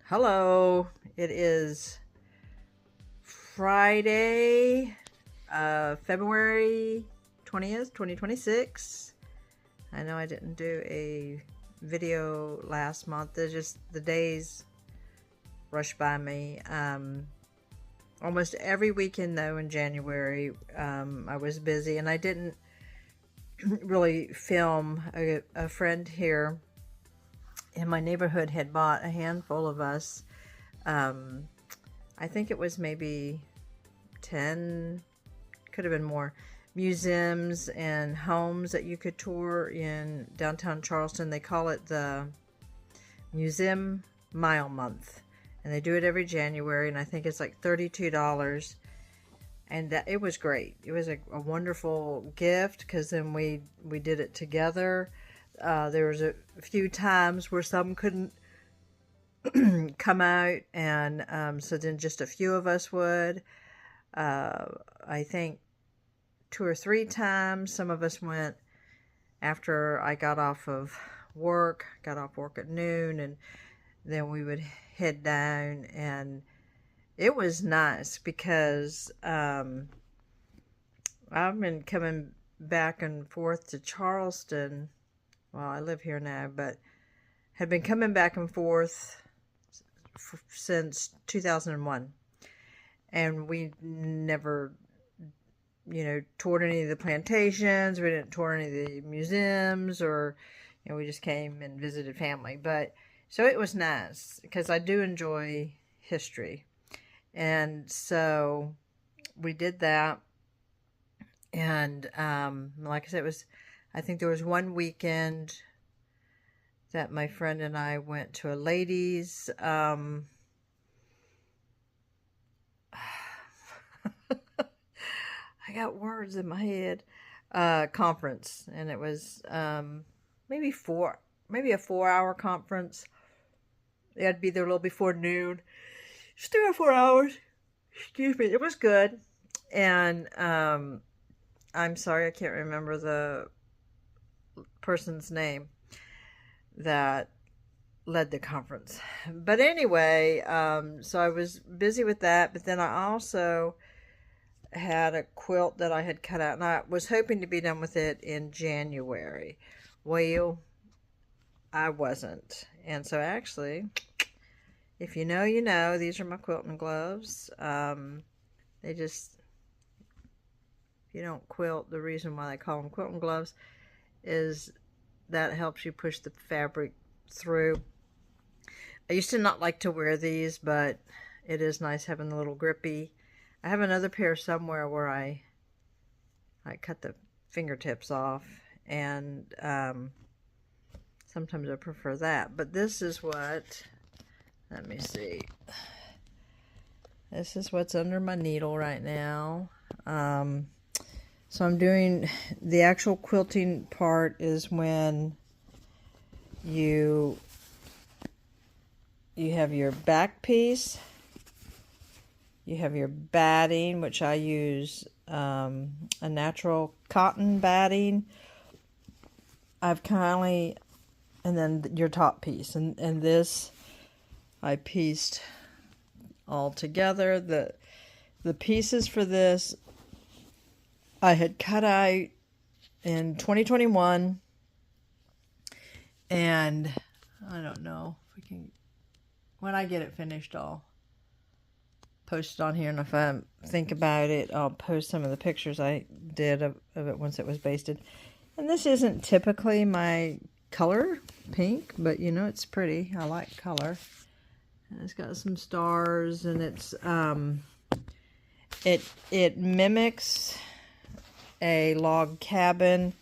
Hello, it is Friday, February 20th, 2026. I know I didn't do a video last month. There's just the days rush by me. Almost every weekend though in January, I was busy and I didn't really film. A friend here in my neighborhood had bought a handful of us. I think it was maybe 10, could have been more, museums and homes that you could tour in downtown Charleston. They call it the Museum Mile Month, and they do it every January, and I think it's like $32. And it was great. It was a wonderful gift because then we did it together. There was a few times where some couldn't come out, and so then just a few of us would. I think 2 or 3 times some of us went after I got off work at noon, and then we would head down, and it was nice because I've been coming back and forth to Charleston. Well, I live here now, but had been coming back and forth since 2001. And we never, toured any of the plantations. We didn't tour any of the museums, or, we just came and visited family. But, so it was nice because I do enjoy history. And so we did that. And like I said, I think there was one weekend that my friend and I went to a ladies' I got words in my head, conference, and it was maybe a 4-hour conference. They had to be there a little before noon. Just 3 or 4 hours. Excuse me. It was good. And I'm sorry, I can't remember the person's name that led the conference. But anyway, so I was busy with that, but then I also had a quilt that I had cut out, and I was hoping to be done with it in January. Well, I wasn't. And so actually, if you know, you know, these are my quilting gloves. They just, if you don't quilt, the reason why they call them quilting gloves is that helps you push the fabric through. I used to not like to wear these, but it is nice having the little grippy. I have another pair somewhere where I cut the fingertips off, and sometimes I prefer that. But this is what, let me see. This is what's under my needle right now. So I'm doing the actual quilting part is when you have your back piece, you have your batting, which I use a natural cotton batting. I've kindly, and then your top piece, and this I pieced all together. The pieces for this I had cut out in 2021, and I don't know if we can, when I get it finished, I'll post it on here, and if I think about it, I'll post some of the pictures I did of it once it was basted. And this isn't typically my color, pink, but it's pretty. I like color. And it's got some stars, and it's it mimics a log cabin,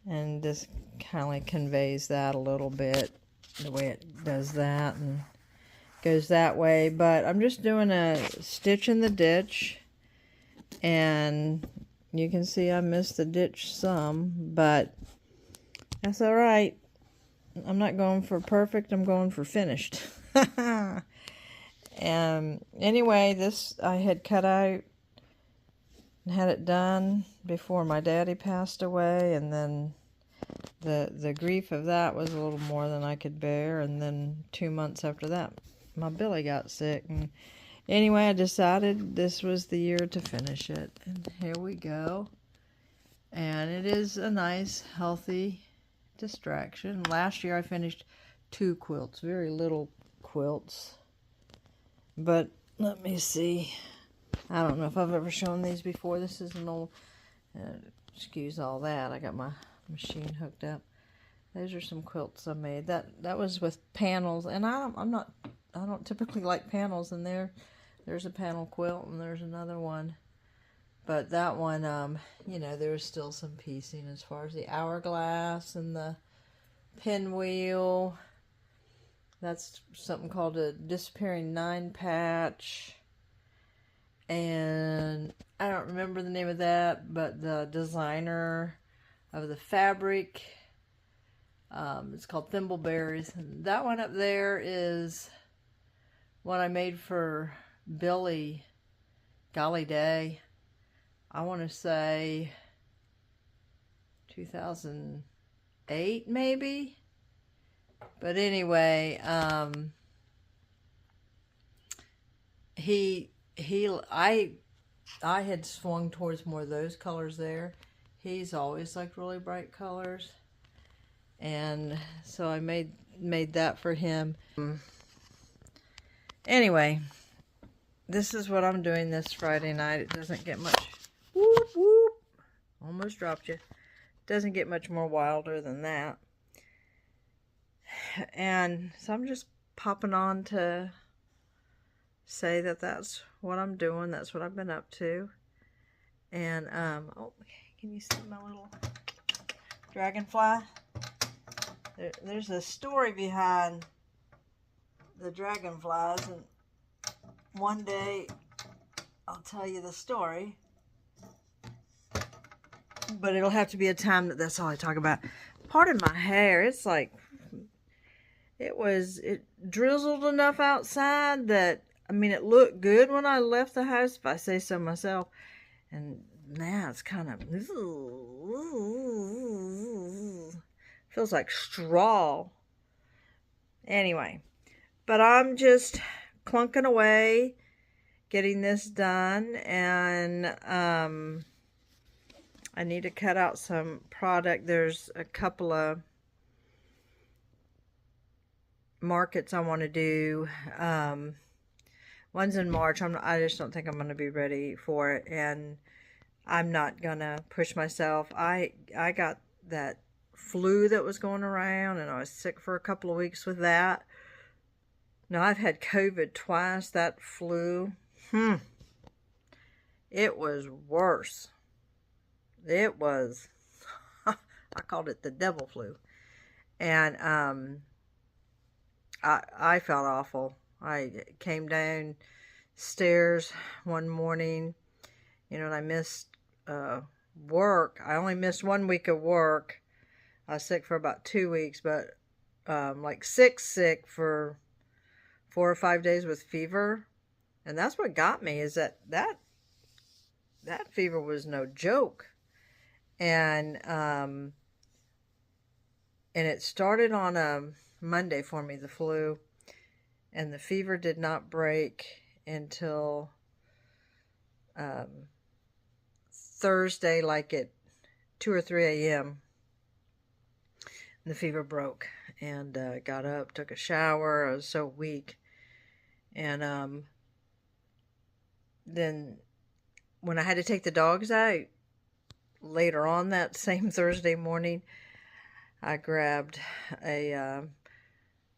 and this kind of conveys that a little bit, the way it does that and goes that way. But I'm just doing a stitch in the ditch, and you can see I missed the ditch some, but that's all right. I'm not going for perfect, I'm going for finished. And anyway, this I had cut out and had it done before my daddy passed away, and then the grief of that was a little more than I could bear, and then 2 months after that my Billy got sick. And anyway, I decided this was the year to finish it. And here we go. And it is a nice, healthy distraction. Last year I finished 2 quilts, very little quilts. But let me see. I don't know if I've ever shown these before. This is an old, excuse all that. I got my machine hooked up. Those are some quilts I made. That was with panels, and I don't typically like panels. And there's a panel quilt, and there's another one. But that one, you know, there's still some piecing as far as the hourglass and the pinwheel. That's something called a disappearing 9 patch. And I don't remember the name of that, but the designer of the fabric, it's called Thimbleberries. And that one up there is what I made for Billy, golly day. I want to say 2008 maybe. But anyway, I had swung towards more of those colors there. He's always liked really bright colors. And so I made that for him. Anyway, this is what I'm doing this Friday night. It doesn't get much, whoop, whoop, almost dropped you. Doesn't get much more wilder than that. And so I'm just popping on to say that that's what I'm doing. That's what I've been up to. And, oh, can you see my little dragonfly? There's a story behind the dragonflies, and one day I'll tell you the story. But it'll have to be a time that's all I talk about. Pardon my hair. It's like, it drizzled enough outside that, I mean, it looked good when I left the house, if I say so myself. And now it's kind of, feels like straw. Anyway, but I'm just clunking away, getting this done. And I need to cut out some product. There's a couple of markets I want to do. One's in March. I just don't think I'm going to be ready for it, and I'm not going to push myself. I got that flu that was going around, and I was sick for a couple of weeks with that. Now, I've had COVID twice. That flu, it was worse. It was, I called it the devil flu. And I felt awful. I came downstairs one morning, you know, and I missed work. I only missed 1 week of work. I was sick for about 2 weeks, but like sick for 4 or 5 days with fever. And that's what got me, is that fever was no joke. And it started on a Monday for me, the flu, and the fever did not break until Thursday, like at 2 or 3 a.m. The fever broke, and got up, took a shower. I was so weak. And then when I had to take the dogs out later on that same Thursday morning, I grabbed a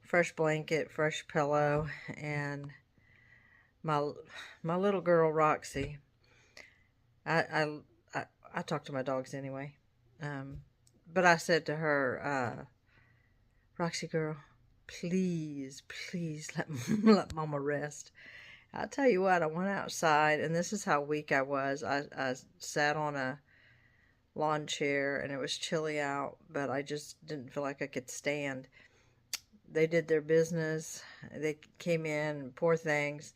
fresh blanket, fresh pillow, and my little girl Roxy. I talk to my dogs anyway, but I said to her, Roxy girl, please let Mama rest. I'll tell you what, I went outside, and this is how weak I was. I sat on a lawn chair, and it was chilly out, but I just didn't feel like I could stand. They did their business. They came in, poor things.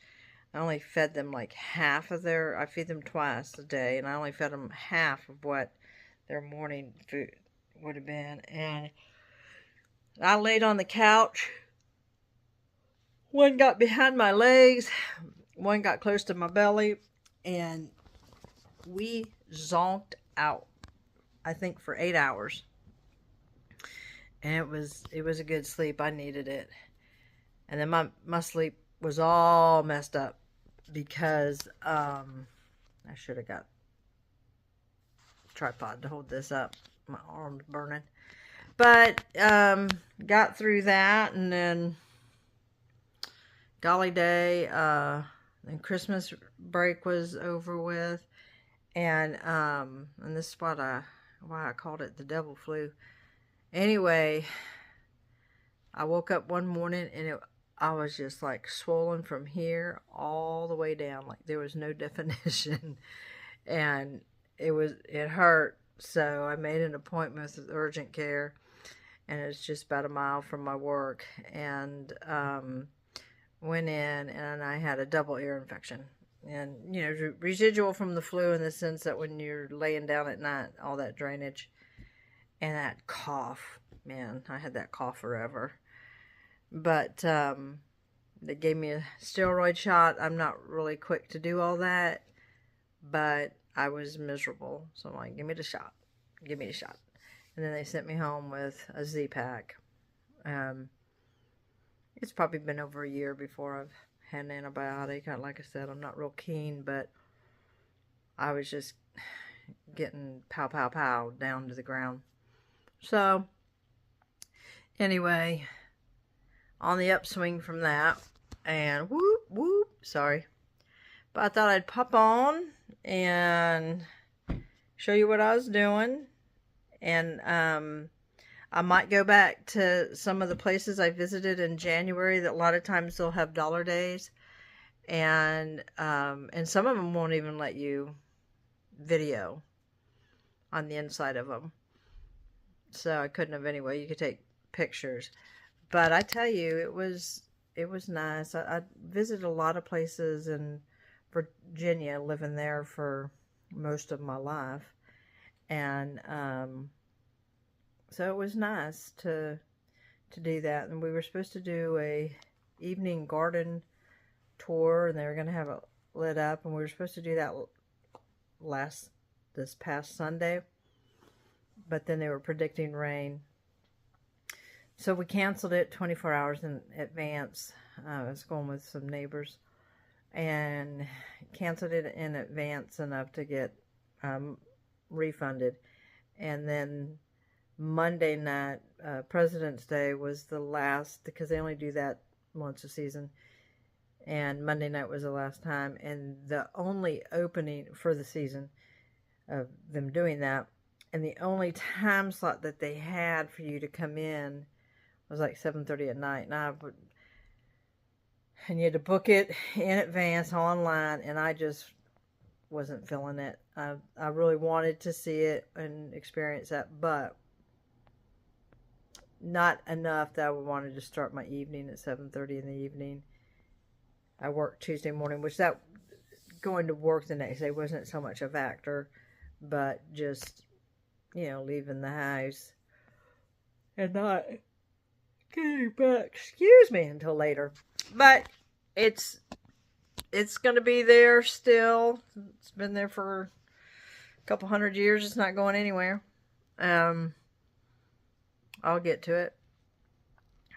I only fed them like half of I feed them twice a day, and I only fed them half of what their morning food would have been. And I laid on the couch One got behind my legs, one got close to my belly, and we zonked out, I think, for 8 hours. And it was a good sleep. I needed it. And then my sleep was all messed up because I should have got a tripod to hold this up. My arm's burning. But got through that, and then golly day, and Christmas break was over with, and this is why I called it the devil flu. Anyway, I woke up one morning and I was just like swollen from here all the way down, like there was no definition, and it hurt. So I made an appointment with urgent care, and it's just about a mile from my work, and went in, and I had a double ear infection, and residual from the flu, in the sense that when you're laying down at night, all that drainage, and that cough, man, I had that cough forever. But they gave me a steroid shot. I'm not really quick to do all that, but I was miserable, so I'm like, give me the shot, give me the shot. And then they sent me home with a Z-Pack. It's probably been over a year before I've had an antibiotic. Like I said, I'm not real keen, but I was just getting pow, pow, pow down to the ground. So, anyway, on the upswing from that, and whoop, whoop, sorry. But I thought I'd pop on and show you what I was doing. And I might go back to some of the places I visited in January that a lot of times they'll have dollar days. And some of them won't even let you video on the inside of them. So I couldn't have anyway. You could take pictures. But I tell you, it was nice. I visited a lot of places in Virginia, living there for most of my life. And so it was nice to do that. And we were supposed to do a evening garden tour, and they were going to have it lit up, and we were supposed to do that this past Sunday, but then they were predicting rain, so we canceled it 24 hours in advance. I was going with some neighbors, and canceled it in advance enough to get refunded. And then Monday night, President's Day, was the last, because they only do that once a season, and Monday night was the last time, and the only opening for the season of them doing that, and the only time slot that they had for you to come in was like 7:30 at night, and you had to book it in advance online, and I just wasn't feeling it. I really wanted to see it and experience that, but not enough that I wanted to start my evening at 7:30 in the evening. I worked Tuesday morning, which that going to work the next day wasn't so much a factor, but just, leaving the house and not getting back, excuse me, until later. But it's going to be there still. It's been there for a couple 100 years. It's not going anywhere. I'll get to it.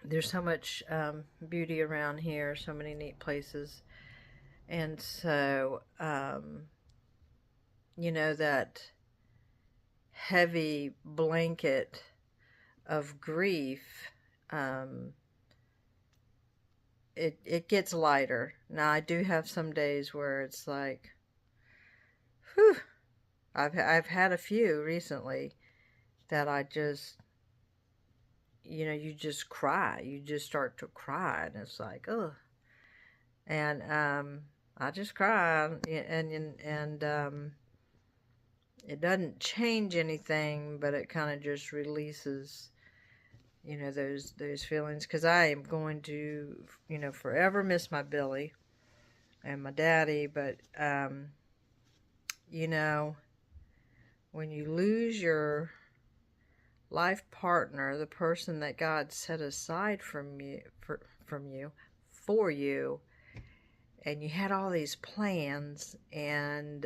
There's so much beauty around here, so many neat places. And so, that heavy blanket of grief, it gets lighter. Now, I do have some days where it's like, whew. I've had a few recently that I just, you just cry. You just start to cry, and it's like, ugh. And I just cry, and it doesn't change anything, but it kind of just releases, those feelings, because I am going to, forever miss my Billy and my daddy. But when you lose your life partner, the person that God set aside from you for you, and you had all these plans, and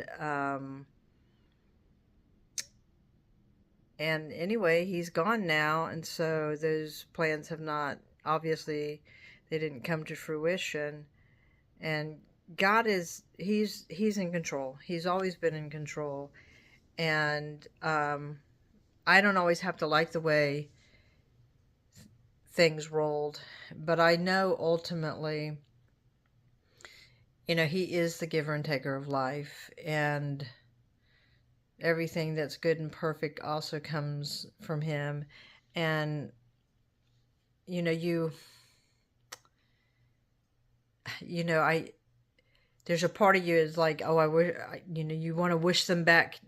anyway, he's gone now, and so those plans have not, obviously, they didn't come to fruition. And God he's in control. He's always been in control. And I don't always have to like the way things rolled, but I know ultimately, he is the giver and taker of life, and everything that's good and perfect also comes from him. And there's a part of you is like, oh, I wish, you want to wish them back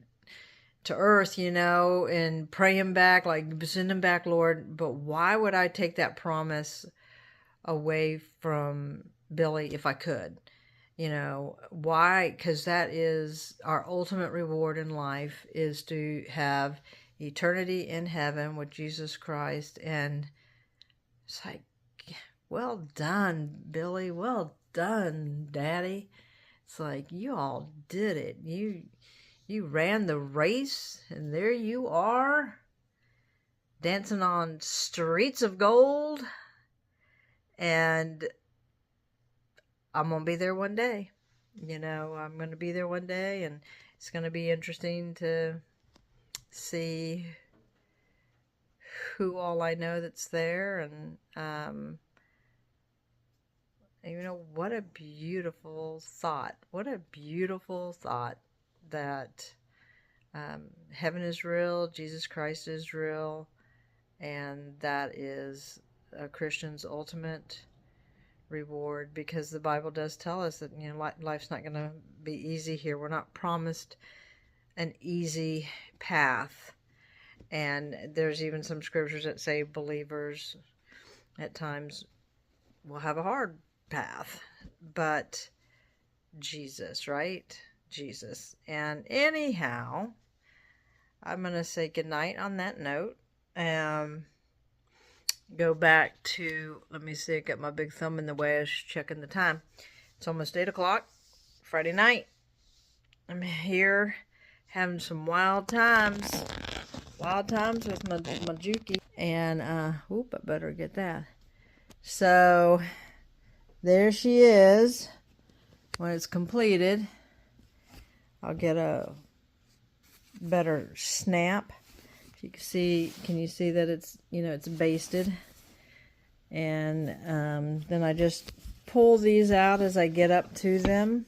to earth, and pray them back, like, send them back, Lord. But why would I take that promise away from Billy if I could? Why? Because that is our ultimate reward in life, is to have eternity in heaven with Jesus Christ. And it's like, well done, Billy. Well done, Daddy. It's like, you all did it. You ran the race, and there you are, dancing on streets of gold. And I'm going to be there one day. I'm going to be there one day, and it's going to be interesting to see who all I know that's there. And, what a beautiful thought. What a beautiful thought that heaven is real, Jesus Christ is real, and that is a Christian's ultimate reward, because the Bible does tell us that life's not going to be easy here. We're not promised an easy path, and there's even some scriptures that say believers at times will have a hard path, but Jesus, right? Jesus. And anyhow, I'm going to say goodnight on that note. Go back to, let me see, I got my big thumb in the way. I was checking the time. It's almost 8 o'clock, Friday night. I'm here having some wild times with my Juki. And, I better get that. So, there she is. When it's completed, I'll get a better snap. Can you see that it's, it's basted? And then I just pull these out as I get up to them.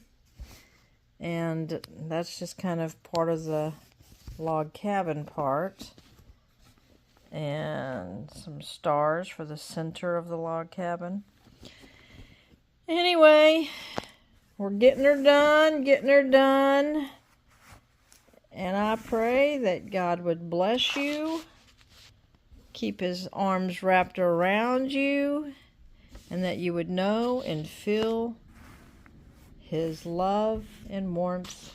And that's just kind of part of the log cabin part. And some stars for the center of the log cabin. Anyway, we're getting her done. And I pray that God would bless you, keep his arms wrapped around you, and that you would know and feel his love and warmth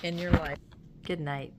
in your life. Good night.